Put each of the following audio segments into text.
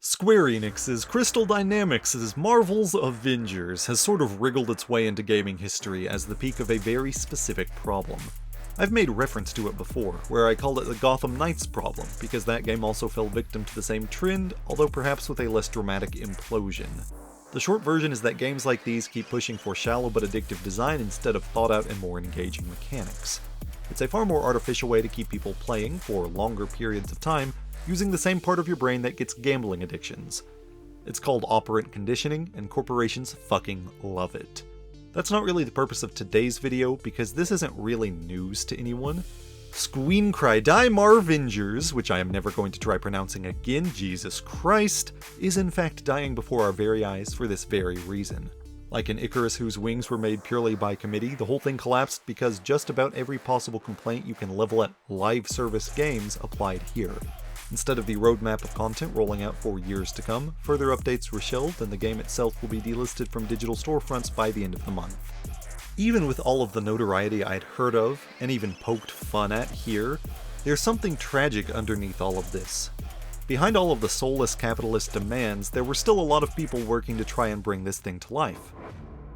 Square Enix's Crystal Dynamics' Marvel's Avengers has sort of wriggled its way into gaming history as the peak of a very specific problem. I've made reference to it before, where I called it the Gotham Knights problem, because that game also fell victim to the same trend, although perhaps with a less dramatic implosion. The short version is that games like these keep pushing for shallow but addictive design instead of thought-out and more engaging mechanics. It's a far more artificial way to keep people playing for longer periods of time, using the same part of your brain that gets gambling addictions. It's called operant conditioning, and corporations fucking love it. That's not really the purpose of today's video, because this isn't really news to anyone. Squeencry Die Marvengers, which I am never going to try pronouncing again, Jesus Christ, is in fact dying before our very eyes for this very reason. Like an Icarus whose wings were made purely by committee, the whole thing collapsed because just about every possible complaint you can level at live service games applied here. Instead of the roadmap of content rolling out for years to come, further updates were shelved and the game itself will be delisted from digital storefronts by the end of the month. Even with all of the notoriety I'd heard of, and even poked fun at here, there's something tragic underneath all of this. Behind all of the soulless capitalist demands, there were still a lot of people working to try and bring this thing to life.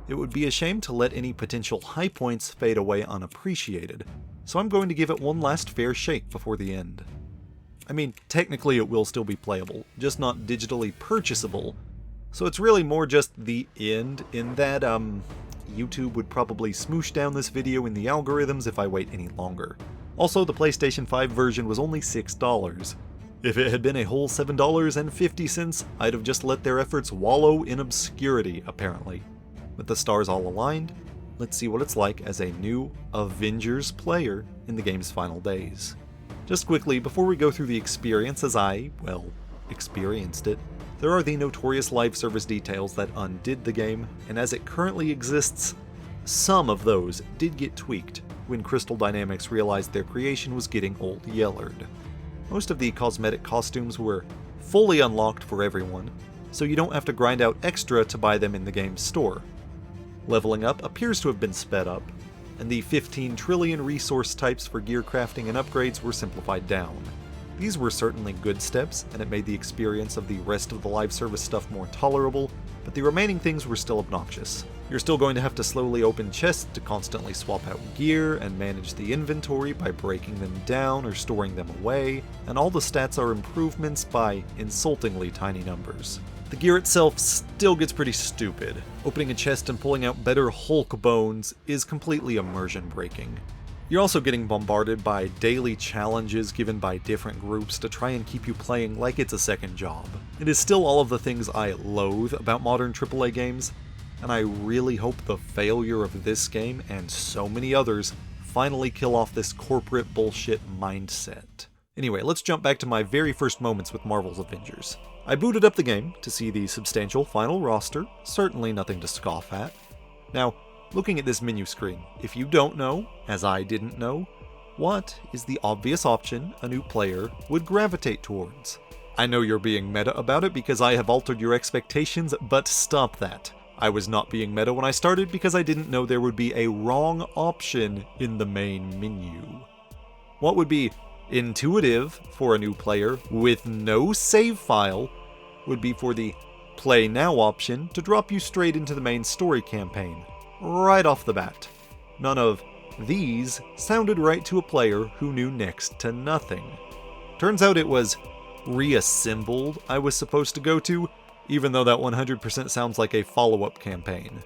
It would be a shame to let any potential high points fade away unappreciated, so I'm going to give it one last fair shake before the end. I mean, technically it will still be playable, just not digitally purchasable, so it's really more just the end in that, YouTube would probably smoosh down this video in the algorithms if I wait any longer. Also, the PlayStation 5 version was only $6. If it had been a whole $7.50, I'd have just let their efforts wallow in obscurity, apparently. With the stars all aligned, let's see what it's like as a new Avengers player in the game's final days. Just quickly, before we go through the experience as I, well, experienced it, there are the notorious live service details that undid the game, and as it currently exists, some of those did get tweaked when Crystal Dynamics realized their creation was getting old yellered. Most of the cosmetic costumes were fully unlocked for everyone, so you don't have to grind out extra to buy them in the game's store. Leveling up appears to have been sped up, and the 15 trillion resource types for gear crafting and upgrades were simplified down. These were certainly good steps, and it made the experience of the rest of the live service stuff more tolerable, but the remaining things were still obnoxious. You're still going to have to slowly open chests to constantly swap out gear and manage the inventory by breaking them down or storing them away, and all the stats are improvements by insultingly tiny numbers. The gear itself still gets pretty stupid. Opening a chest and pulling out better Hulk bones is completely immersion breaking. You're also getting bombarded by daily challenges given by different groups to try and keep you playing like it's a second job. It is still all of the things I loathe about modern AAA games, and I really hope the failure of this game and so many others finally kill off this corporate bullshit mindset. Anyway, let's jump back to my very first moments with Marvel's Avengers. I booted up the game to see the substantial final roster, certainly nothing to scoff at. Now, looking at this menu screen, if you don't know, as I didn't know, what is the obvious option a new player would gravitate towards? I know you're being meta about it because I have altered your expectations, but stop that. I was not being meta when I started because I didn't know there would be a wrong option in the main menu. What would be intuitive for a new player with no save file would be for the Play Now option to drop you straight into the main story campaign, right off the bat. None of these sounded right to a player who knew next to nothing. Turns out it was Reassembled I was supposed to go to, even though that 100% sounds like a follow-up campaign.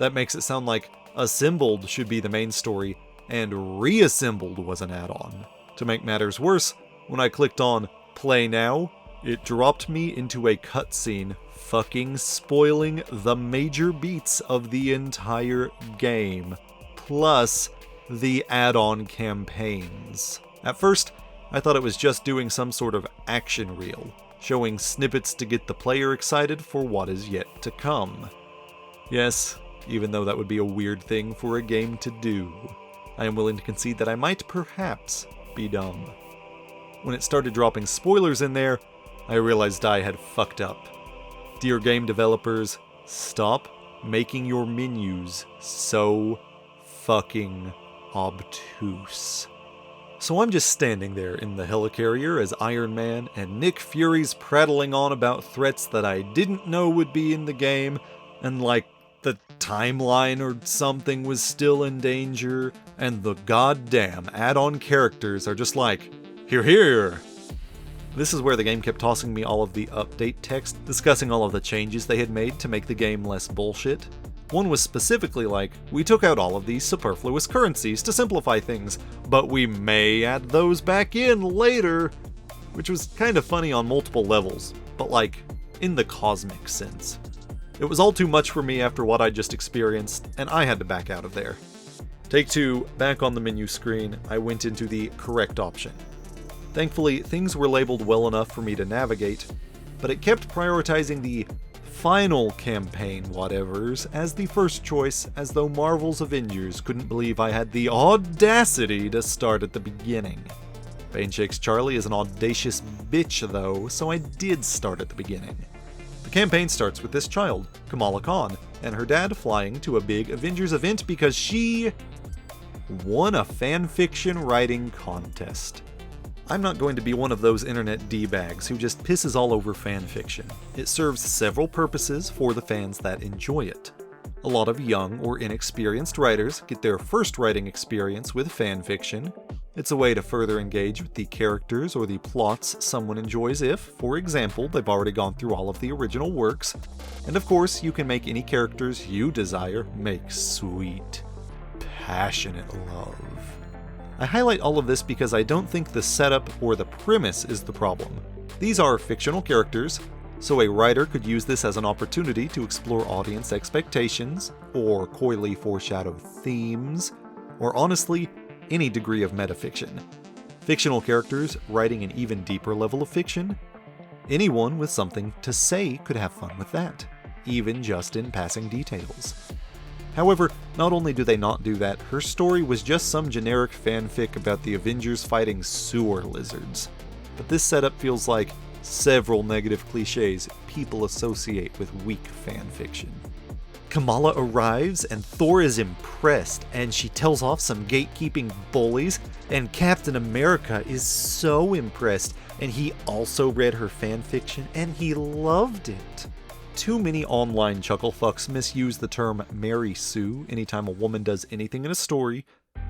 That makes it sound like Assembled should be the main story, and Reassembled was an add-on. To make matters worse, when I clicked on Play Now, it dropped me into a cutscene fucking spoiling the major beats of the entire game, plus the add-on campaigns. At first, I thought it was just doing some sort of action reel, showing snippets to get the player excited for what is yet to come. Yes, even though that would be a weird thing for a game to do, I am willing to concede that I might perhaps be dumb. When it started dropping spoilers in there, I realized I had fucked up. Dear game developers, stop making your menus so fucking obtuse. So I'm just standing there in the helicarrier as Iron Man, and Nick Fury's prattling on about threats that I didn't know would be in the game, and like the timeline or something was still in danger, and the goddamn add-on characters are just like, "Here, here." This is where the game kept tossing me all of the update text, discussing all of the changes they had made to make the game less bullshit. One was specifically like, "We took out all of these superfluous currencies to simplify things, but we may add those back in later," which was kind of funny on multiple levels, but like, in the cosmic sense. It was all too much for me after what I just experienced, and I had to back out of there. Take 2, back on the menu screen, I went into the correct option. Thankfully, things were labeled well enough for me to navigate, but it kept prioritizing the final campaign whatevers as the first choice, as though Marvel's Avengers couldn't believe I had the audacity to start at the beginning. Bane Shakes Charlie is an audacious bitch though, so I did start at the beginning. The campaign starts with this child, Kamala Khan, and her dad flying to a big Avengers event because she won a fanfiction writing contest. I'm not going to be one of those internet D-bags who just pisses all over fanfiction. It serves several purposes for the fans that enjoy it. A lot of young or inexperienced writers get their first writing experience with fanfiction. It's a way to further engage with the characters or the plots someone enjoys if, for example, they've already gone through all of the original works. And of course, you can make any characters you desire make sweet, passionate love. I highlight all of this because I don't think the setup or the premise is the problem. These are fictional characters, so a writer could use this as an opportunity to explore audience expectations, or coyly foreshadow themes, or honestly, any degree of metafiction. Fictional characters writing an even deeper level of fiction? Anyone with something to say could have fun with that, even just in passing details. However, not only do they not do that, her story was just some generic fanfic about the Avengers fighting sewer lizards. But this setup feels like several negative cliches people associate with weak fanfiction. Kamala arrives and Thor is impressed, and she tells off some gatekeeping bullies, and Captain America is so impressed, and he also read her fanfiction and he loved it. Too many online chucklefucks misuse the term Mary Sue anytime a woman does anything in a story,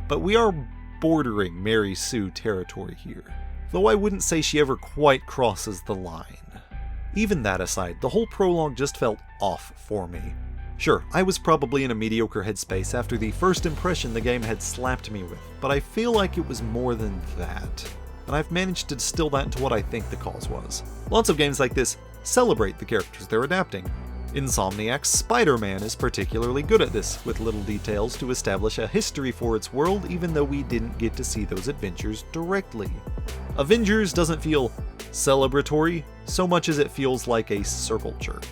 but we are bordering Mary Sue territory here, though I wouldn't say she ever quite crosses the line. Even that aside, the whole prologue just felt off for me. Sure, I was probably in a mediocre headspace after the first impression the game had slapped me with, but I feel like it was more than that, and I've managed to distill that into what I think the cause was. Lots of games like this celebrate the characters they're adapting. Insomniac's Spider-Man is particularly good at this, with little details to establish a history for its world even though we didn't get to see those adventures directly. Avengers doesn't feel celebratory so much as it feels like a circle jerk.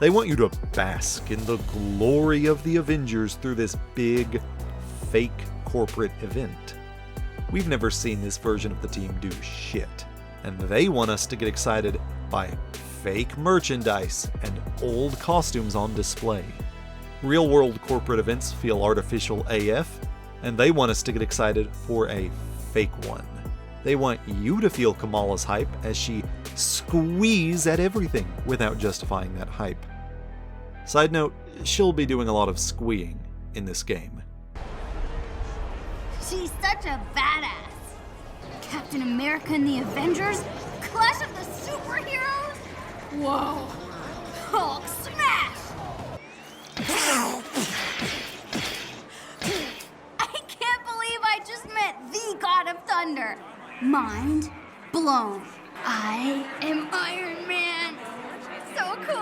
They want you to bask in the glory of the Avengers through this big, fake corporate event. We've never seen this version of the team do shit, and they want us to get excited by fake merchandise and old costumes on display. Real-world corporate events feel artificial AF, and they want us to get excited for a fake one. They want you to feel Kamala's hype as she squeezes at everything without justifying that hype. Side note, she'll be doing a lot of squeeing in this game. She's such a badass. Captain America and the Avengers? Clash of the Superheroes? Whoa. Hulk smash! I can't believe I just met the God of Thunder. Mind blown. I am Iron Man. So cool.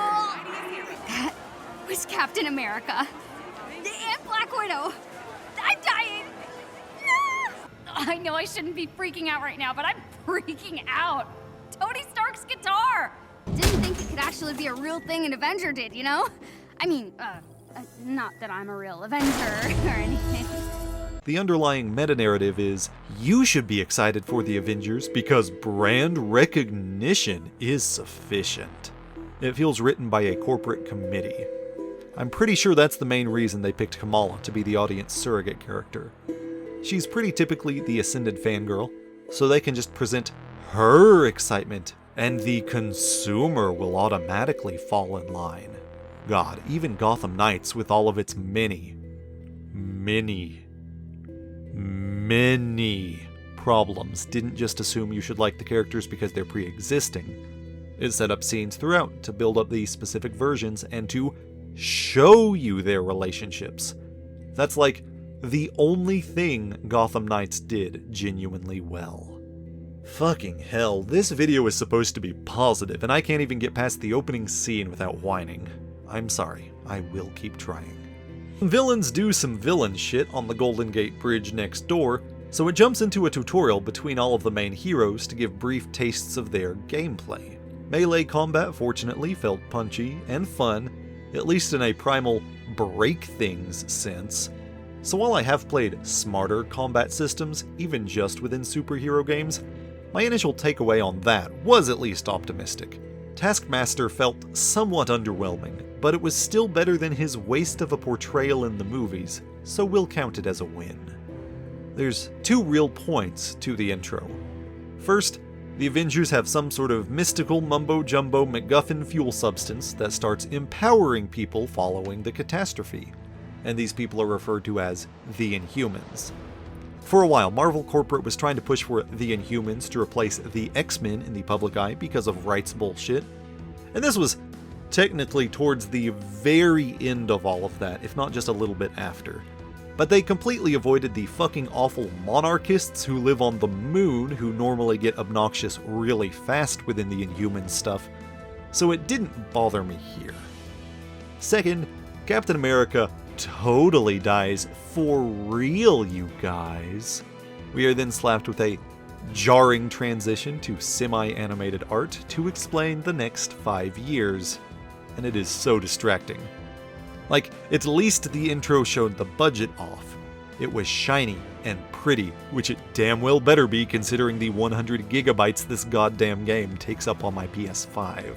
That was Captain America. And Black Widow. I'm dying. I know I shouldn't be freaking out right now, but I'm freaking out. Tony Stark's guitar! Didn't think it could actually be a real thing an Avenger did, you know? I mean, not that I'm a real Avenger or anything. The underlying meta-narrative is, you should be excited for the Avengers because brand recognition is sufficient. It feels written by a corporate committee. I'm pretty sure that's the main reason they picked Kamala to be the audience surrogate character. she's pretty typically the Ascended fangirl, so they can just present her excitement, and the consumer will automatically fall in line. God, even Gotham Knights with all of its many problems didn't just assume you should like the characters because they're pre-existing. It set up scenes throughout to build up these specific versions and to show you their relationships. That's like the only thing Gotham Knights did genuinely well. Fucking hell, this video is supposed to be positive, and I can't even get past the opening scene without whining. I'm sorry, I will keep trying. Villains do some villain shit on the Golden Gate Bridge next door, so it jumps into a tutorial between all of the main heroes to give brief tastes of their gameplay. Melee combat fortunately felt punchy and fun, at least in a primal break things sense. So while I have played smarter combat systems, even just within superhero games, my initial takeaway on that was at least optimistic. Taskmaster felt somewhat underwhelming, but it was still better than his waste of a portrayal in the movies, so we'll count it as a win. There's two real points to the intro. First, the Avengers have some sort of mystical mumbo-jumbo MacGuffin fuel substance that starts empowering people following the catastrophe, and these people are referred to as the Inhumans. For a while, Marvel Corporate was trying to push for the Inhumans to replace the X-Men in the public eye because of rights bullshit, and this was technically towards the very end of all of that, if not just a little bit after. But they completely avoided the fucking awful monarchists who live on the moon, who normally get obnoxious really fast within the Inhuman stuff, so it didn't bother me here. Second, Captain America totally dies for real, you guys. We are then slapped with a jarring transition to semi-animated art to explain the next 5 years, and it is so distracting. Like, at least the intro showed the budget off. It was shiny and pretty, which it damn well better be considering the 100 gigabytes this goddamn game takes up on my PS5.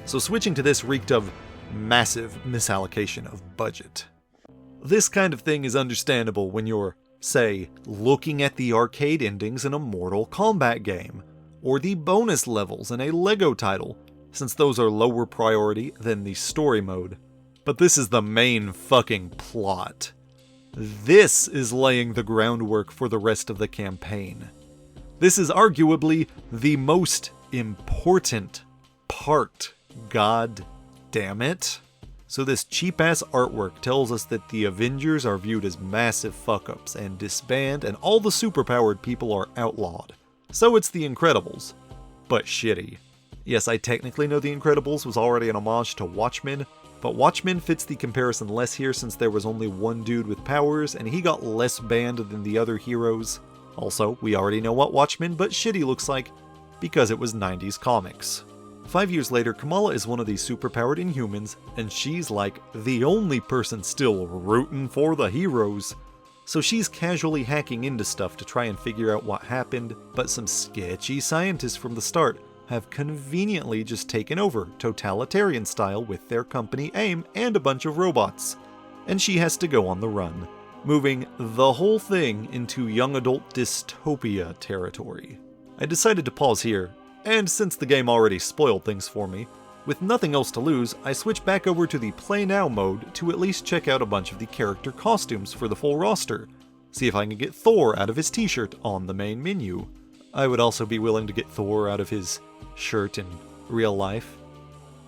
So switching to this reeked of massive misallocation of budget. This kind of thing is understandable when you're, say, looking at the arcade endings in a Mortal Kombat game, or the bonus levels in a LEGO title, since those are lower priority than the story mode. But this is the main fucking plot. This is laying the groundwork for the rest of the campaign. This is arguably the most important part. God damn it. So this cheap-ass artwork tells us that the Avengers are viewed as massive fuck-ups and disband, and all the superpowered people are outlawed. So it's the Incredibles, but shitty. Yes, I technically know the Incredibles was already an homage to Watchmen, but Watchmen fits the comparison less here since there was only one dude with powers, and he got less banned than the other heroes. Also, we already know what Watchmen but shitty looks like, because it was 90s comics. 5 years later, Kamala is one of these superpowered Inhumans, and she's like the only person still rooting for the heroes. So she's casually hacking into stuff to try and figure out what happened, but some sketchy scientists from the start have conveniently just taken over, totalitarian style, with their company AIM and a bunch of robots. And she has to go on the run, moving the whole thing into young adult dystopia territory. I decided to pause here, and since the game already spoiled things for me, with nothing else to lose, I switched back over to the Play Now mode to at least check out a bunch of the character costumes for the full roster, see if I can get Thor out of his t-shirt on the main menu. I would also be willing to get Thor out of his shirt in real life,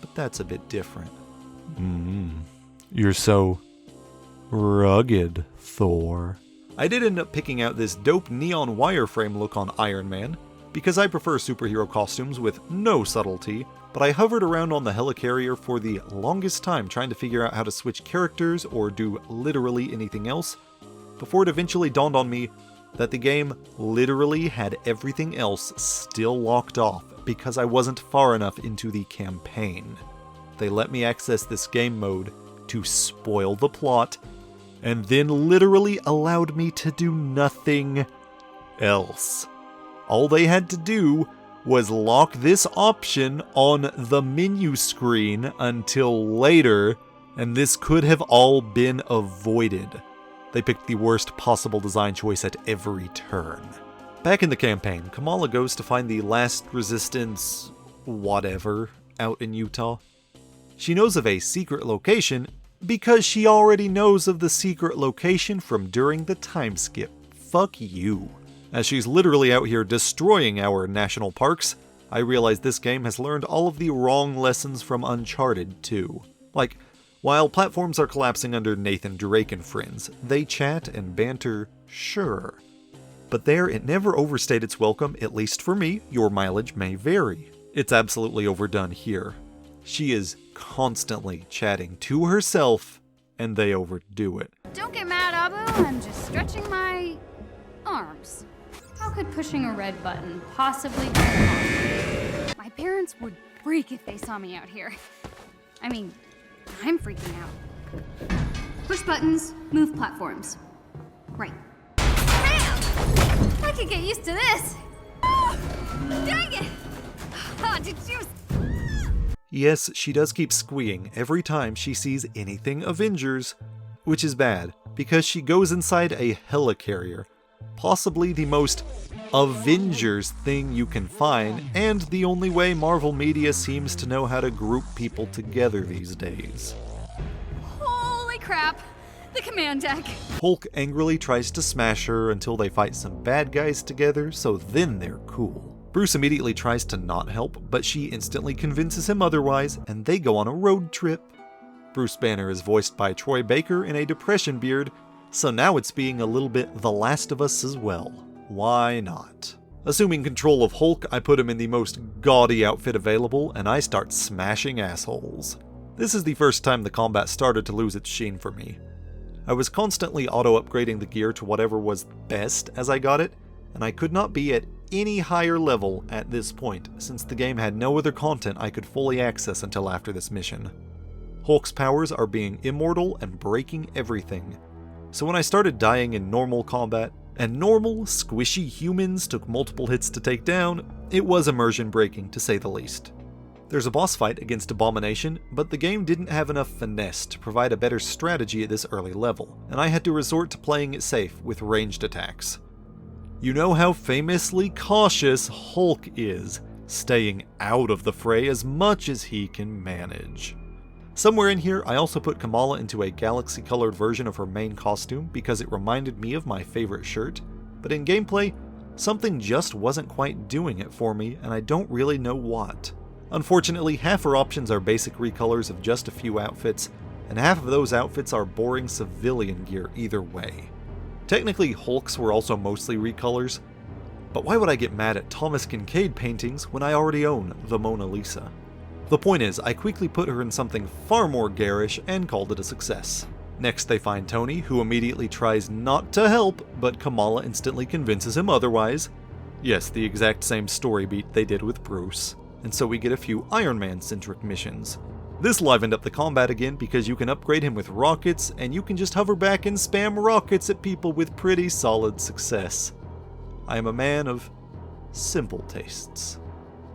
but that's a bit different. You're so rugged, Thor. I did end up picking out this dope neon wireframe look on Iron Man, because I prefer superhero costumes with no subtlety, but I hovered around on the helicarrier for the longest time trying to figure out how to switch characters or do literally anything else, before it eventually dawned on me that the game literally had everything else still locked off because I wasn't far enough into the campaign. They let me access this game mode to spoil the plot, and then literally allowed me to do nothing else. All they had to do was lock this option on the menu screen until later, and this could have all been avoided. They picked the worst possible design choice at every turn. Back in the campaign, Kamala goes to find the last resistance whatever out in Utah. She knows of a secret location because she already knows of the secret location from during the time skip. Fuck you. As she's literally out here destroying our national parks, I realize this game has learned all of the wrong lessons from Uncharted 2. Like, while platforms are collapsing under Nathan Drake and friends, they chat and banter, sure. But there, it never overstayed its welcome, at least for me. Your mileage may vary. It's absolutely overdone here. She is constantly chatting to herself, and they overdo it. Don't get mad, Abu. I'm just stretching my arms. How could pushing a red button possibly go wrong? My parents would freak if they saw me out here. I mean, I'm freaking out. Push buttons, move platforms. Right. Bam! I could get used to this. Oh, dang it! Oh, did you... Yes, she does keep squeeing every time she sees anything Avengers, which is bad, because she goes inside a helicarrier, possibly the most Avengers thing you can find, and the only way Marvel Media seems to know how to group people together these days. Holy crap! The command deck! Hulk angrily tries to smash her until they fight some bad guys together, so then they're cool. Bruce immediately tries to not help, but she instantly convinces him otherwise, and they go on a road trip. Bruce Banner is voiced by Troy Baker in a depression beard, so now it's being a little bit The Last of Us as well. Why not? Assuming control of Hulk, I put him in the most gaudy outfit available, and I start smashing assholes. This is the first time the combat started to lose its sheen for me. I was constantly auto-upgrading the gear to whatever was best as I got it, and I could not be at any higher level at this point, since the game had no other content I could fully access until after this mission. Hulk's powers are being immortal and breaking everything, so when I started dying in normal combat, and normal, squishy humans took multiple hits to take down, it was immersion breaking to say the least. There's a boss fight against Abomination, but the game didn't have enough finesse to provide a better strategy at this early level, and I had to resort to playing it safe with ranged attacks. You know how famously cautious Hulk is, staying out of the fray as much as he can manage. Somewhere in here, I also put Kamala into a galaxy-colored version of her main costume because it reminded me of my favorite shirt, but in gameplay, something just wasn't quite doing it for me, and I don't really know what. Unfortunately, half her options are basic recolors of just a few outfits, and half of those outfits are boring civilian gear either way. Technically, Hulk's were also mostly recolors, but why would I get mad at Thomas Kincaid paintings when I already own the Mona Lisa? The point is, I quickly put her in something far more garish and called it a success. Next they find Tony, who immediately tries not to help, but Kamala instantly convinces him otherwise. Yes, the exact same story beat they did with Bruce. And so we get a few Iron Man-centric missions. This livened up the combat again because you can upgrade him with rockets, and you can just hover back and spam rockets at people with pretty solid success. I am a man of simple tastes.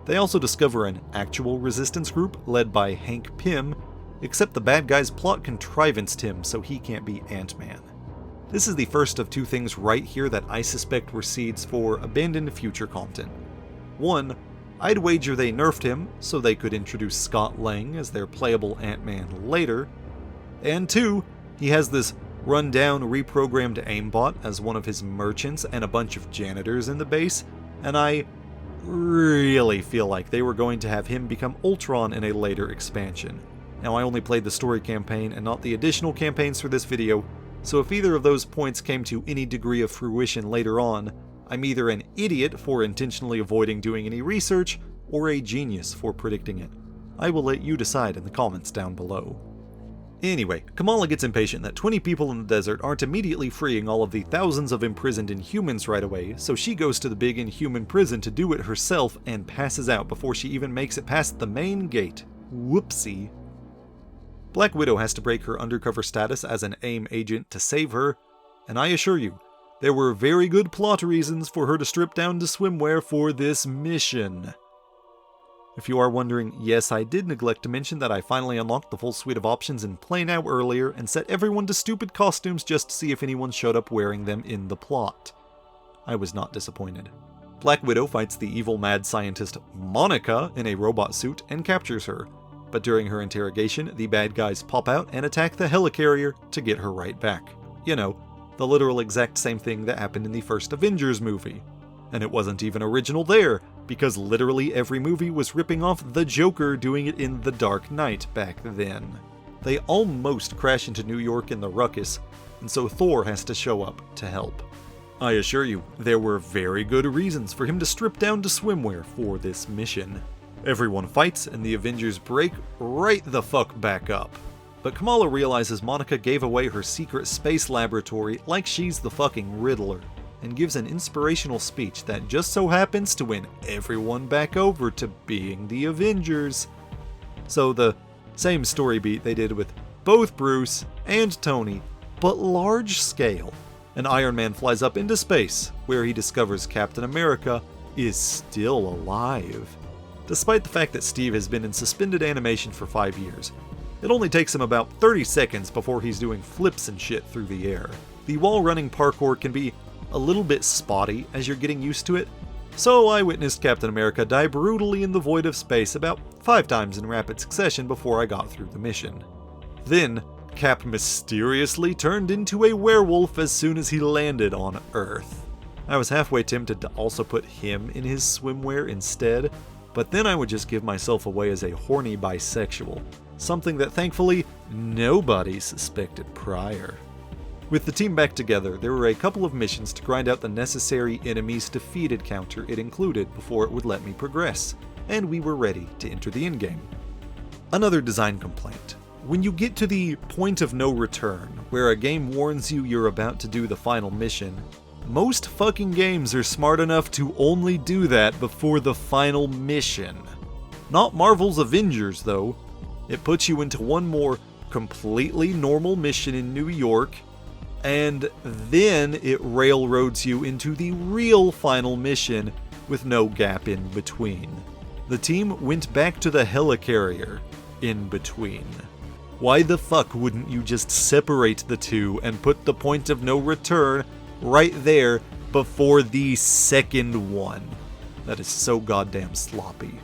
They also discover an actual resistance group led by Hank Pym, except the bad guy's plot contrivanced him so he can't be Ant-Man. This is the first of two things right here that I suspect were seeds for abandoned future content. One, I'd wager they nerfed him so they could introduce Scott Lang as their playable Ant-Man later. And two, he has this run-down, reprogrammed aimbot as one of his merchants and a bunch of janitors in the base, and I really feel like they were going to have him become Ultron in a later expansion. Now, I only played the story campaign and not the additional campaigns for this video, so if either of those points came to any degree of fruition later on, I'm either an idiot for intentionally avoiding doing any research, or a genius for predicting it. I will let you decide in the comments down below. Anyway, Kamala gets impatient that 20 people in the desert aren't immediately freeing all of the thousands of imprisoned Inhumans right away, so she goes to the big Inhuman prison to do it herself and passes out before she even makes it past the main gate. Whoopsie. Black Widow has to break her undercover status as an AIM agent to save her, and I assure you, there were very good plot reasons for her to strip down to swimwear for this mission. If you are wondering, yes, I did neglect to mention that I finally unlocked the full suite of options in Play Now earlier and set everyone to stupid costumes just to see if anyone showed up wearing them in the plot. I was not disappointed. Black Widow fights the evil mad scientist Monica in a robot suit and captures her, but during her interrogation, the bad guys pop out and attack the helicarrier to get her right back. You know, the literal exact same thing that happened in the first Avengers movie. And it wasn't even original there, because literally every movie was ripping off the Joker doing it in The Dark Knight back then. They almost crash into New York in the ruckus, and so Thor has to show up to help. I assure you, there were very good reasons for him to strip down to swimwear for this mission. Everyone fights, and the Avengers break right the fuck back up. But Kamala realizes Monica gave away her secret space laboratory like she's the fucking Riddler, and gives an inspirational speech that just so happens to win everyone back over to being the Avengers. So the same story beat they did with both Bruce and Tony, but large scale. And Iron Man flies up into space, where he discovers Captain America is still alive. Despite the fact that Steve has been in suspended animation for 5 years, it only takes him about 30 seconds before he's doing flips and shit through the air. The wall-running parkour can be a little bit spotty as you're getting used to it, so I witnessed Captain America die brutally in the void of space about 5 times in rapid succession before I got through the mission. Then, Cap mysteriously turned into a werewolf as soon as he landed on Earth. I was halfway tempted to also put him in his swimwear instead, but then I would just give myself away as a horny bisexual, something that thankfully nobody suspected prior. With the team back together, there were a couple of missions to grind out the necessary enemies defeated counter it included before it would let me progress, and we were ready to enter the endgame. Another design complaint. When you get to the point of no return, where a game warns you you're about to do the final mission, most fucking games are smart enough to only do that before the final mission. Not Marvel's Avengers, though. It puts you into one more completely normal mission in New York, and then it railroads you into the real final mission with no gap in between. The team went back to the helicarrier in between. Why the fuck wouldn't you just separate the two and put the point of no return right there before the second one? That is so goddamn sloppy.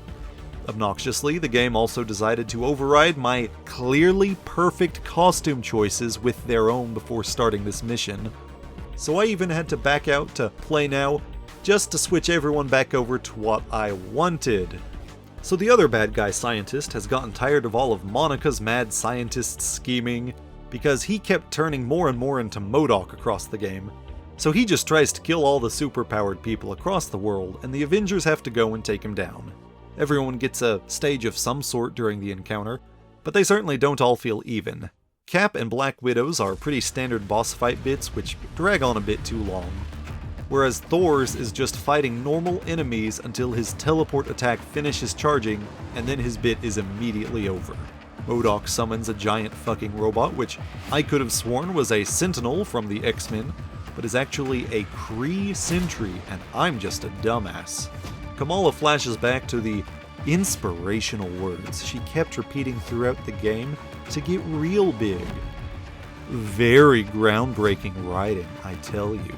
Obnoxiously, the game also decided to override my clearly perfect costume choices with their own before starting this mission. So I even had to back out to Play Now just to switch everyone back over to what I wanted. So the other bad guy scientist has gotten tired of all of Monica's mad scientist scheming, because he kept turning more and more into M.O.D.O.K across the game. So he just tries to kill all the superpowered people across the world, and the Avengers have to go and take him down. Everyone gets a stage of some sort during the encounter, but they certainly don't all feel even. Cap and Black Widows are pretty standard boss fight bits which drag on a bit too long, whereas Thor's is just fighting normal enemies until his teleport attack finishes charging, and then his bit is immediately over. M.O.D.O.K summons a giant fucking robot, which I could have sworn was a Sentinel from the X-Men, but is actually a Kree sentry, and I'm just a dumbass. Kamala flashes back to the inspirational words she kept repeating throughout the game to get real big. Very groundbreaking writing, I tell you.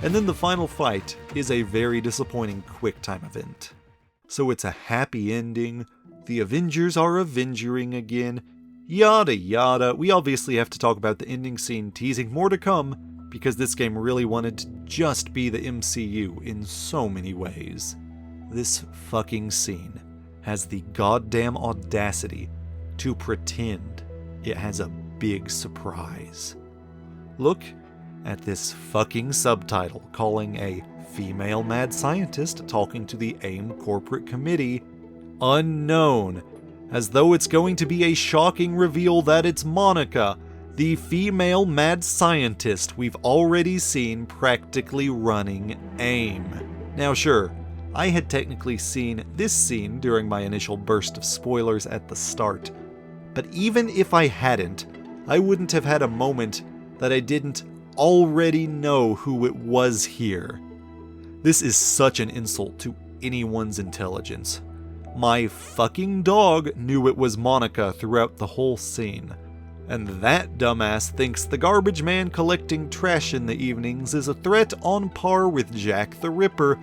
And then the final fight is a very disappointing QuickTime event. So it's a happy ending, the Avengers are Avengering again, yada yada. We obviously have to talk about the ending scene teasing more to come, because this game really wanted to just be the MCU in so many ways. This fucking scene has the goddamn audacity to pretend it has a big surprise. Look at this fucking subtitle calling a female mad scientist talking to the AIM corporate committee unknown, as though it's going to be a shocking reveal that it's Monica, the female mad scientist we've already seen practically running AIM. Now sure, I had technically seen this scene during my initial burst of spoilers at the start, but even if I hadn't, I wouldn't have had a moment that I didn't already know who it was here. This is such an insult to anyone's intelligence. My fucking dog knew it was Monica throughout the whole scene. And that dumbass thinks the garbage man collecting trash in the evenings is a threat on par with Jack the Ripper.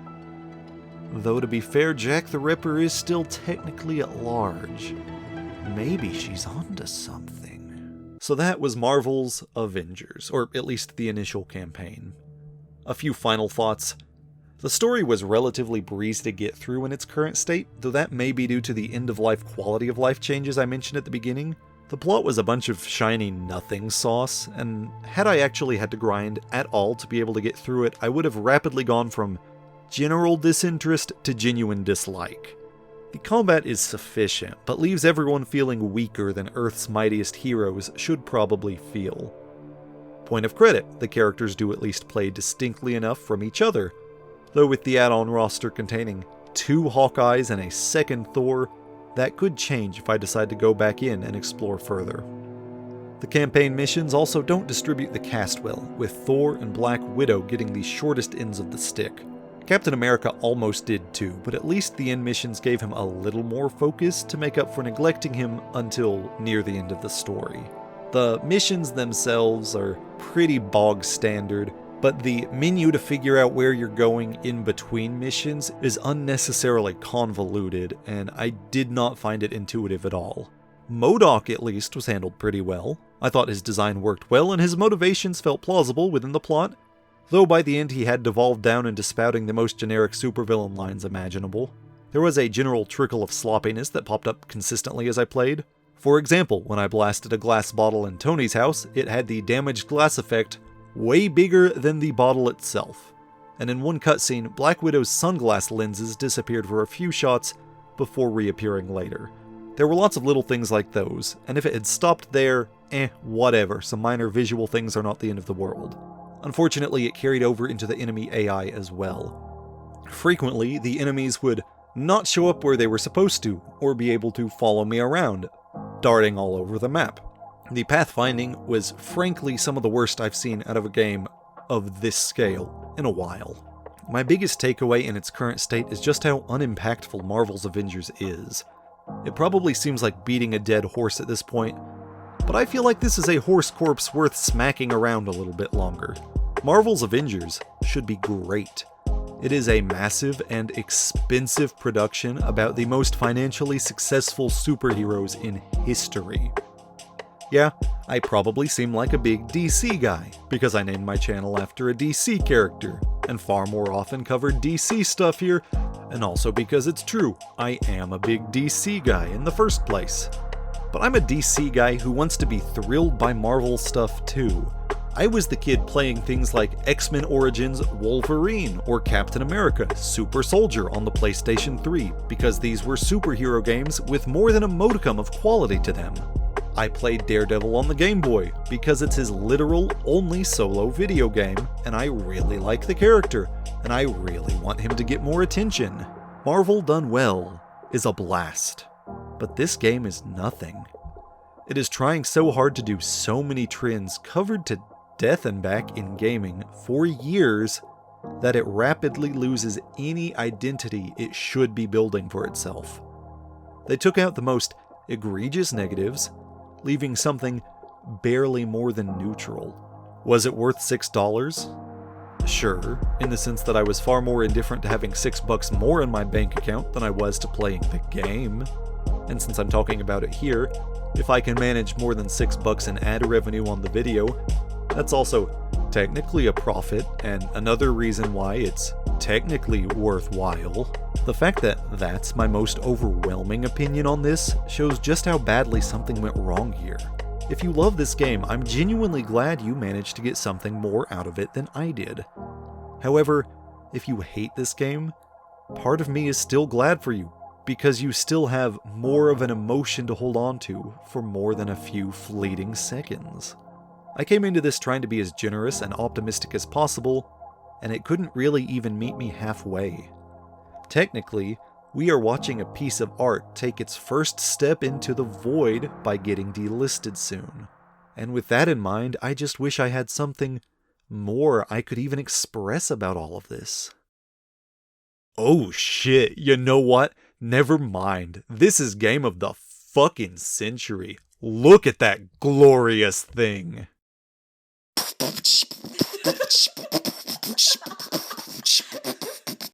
Though to be fair, Jack the Ripper is still technically at large. Maybe she's onto something. So that was Marvel's Avengers, or at least the initial campaign. A few final thoughts. The story was relatively breezy to get through in its current state, though that may be due to the end-of-life quality of life changes I mentioned at the beginning. The plot was a bunch of shiny nothing sauce, and had I actually had to grind at all to be able to get through it, I would have rapidly gone from general disinterest to genuine dislike. The combat is sufficient, but leaves everyone feeling weaker than Earth's mightiest heroes should probably feel. Point of credit, the characters do at least play distinctly enough from each other, though with the add-on roster containing 2 Hawkeyes and a second Thor, that could change if I decide to go back in and explore further. The campaign missions also don't distribute the cast well, with Thor and Black Widow getting the shortest ends of the stick. Captain America almost did too, but at least the end missions gave him a little more focus to make up for neglecting him until near the end of the story. The missions themselves are pretty bog standard, but the menu to figure out where you're going in between missions is unnecessarily convoluted, and I did not find it intuitive at all. M.O.D.O.K, at least, was handled pretty well. I thought his design worked well, and his motivations felt plausible within the plot, though by the end he had devolved down into spouting the most generic supervillain lines imaginable. There was a general trickle of sloppiness that popped up consistently as I played. For example, when I blasted a glass bottle in Tony's house, it had the damaged glass effect way bigger than the bottle itself. And in one cutscene, Black Widow's sunglass lenses disappeared for a few shots before reappearing later. There were lots of little things like those, and if it had stopped there, whatever, some minor visual things are not the end of the world. Unfortunately, it carried over into the enemy AI as well. Frequently, the enemies would not show up where they were supposed to, or be able to follow me around, darting all over the map. The pathfinding was frankly some of the worst I've seen out of a game of this scale in a while. My biggest takeaway in its current state is just how unimpactful Marvel's Avengers is. It probably seems like beating a dead horse at this point, but I feel like this is a horse corpse worth smacking around a little bit longer. Marvel's Avengers should be great. It is a massive and expensive production about the most financially successful superheroes in history. Yeah, I probably seem like a big DC guy, because I named my channel after a DC character, and far more often covered DC stuff here, and also because it's true, I am a big DC guy in the first place. But I'm a DC guy who wants to be thrilled by Marvel stuff too. I was the kid playing things like X-Men Origins Wolverine or Captain America Super Soldier on the PlayStation 3, because these were superhero games with more than a modicum of quality to them. I played Daredevil on the Game Boy, because it's his literal only solo video game, and I really like the character, and I really want him to get more attention. Marvel done well is a blast, but this game is nothing. It is trying so hard to do so many trends covered to death and back in gaming for years that it rapidly loses any identity it should be building for itself. They took out the most egregious negatives, leaving something barely more than neutral. Was it worth $6? Sure, in the sense that I was far more indifferent to having $6 more in my bank account than I was to playing the game. And since I'm talking about it here, if I can manage more than $6 in ad revenue on the video, that's also technically a profit, and another reason why it's technically worthwhile. The fact that that's my most overwhelming opinion on this shows just how badly something went wrong here. If you love this game, I'm genuinely glad you managed to get something more out of it than I did. However, if you hate this game, part of me is still glad for you, because you still have more of an emotion to hold on to for more than a few fleeting seconds. I came into this trying to be as generous and optimistic as possible, and it couldn't really even meet me halfway. Technically, we are watching a piece of art take its first step into the void by getting delisted soon. And with that in mind, I just wish I had something more I could even express about all of this. Oh shit, you know what? Never mind, this is game of the fucking century. Look at that glorious thing.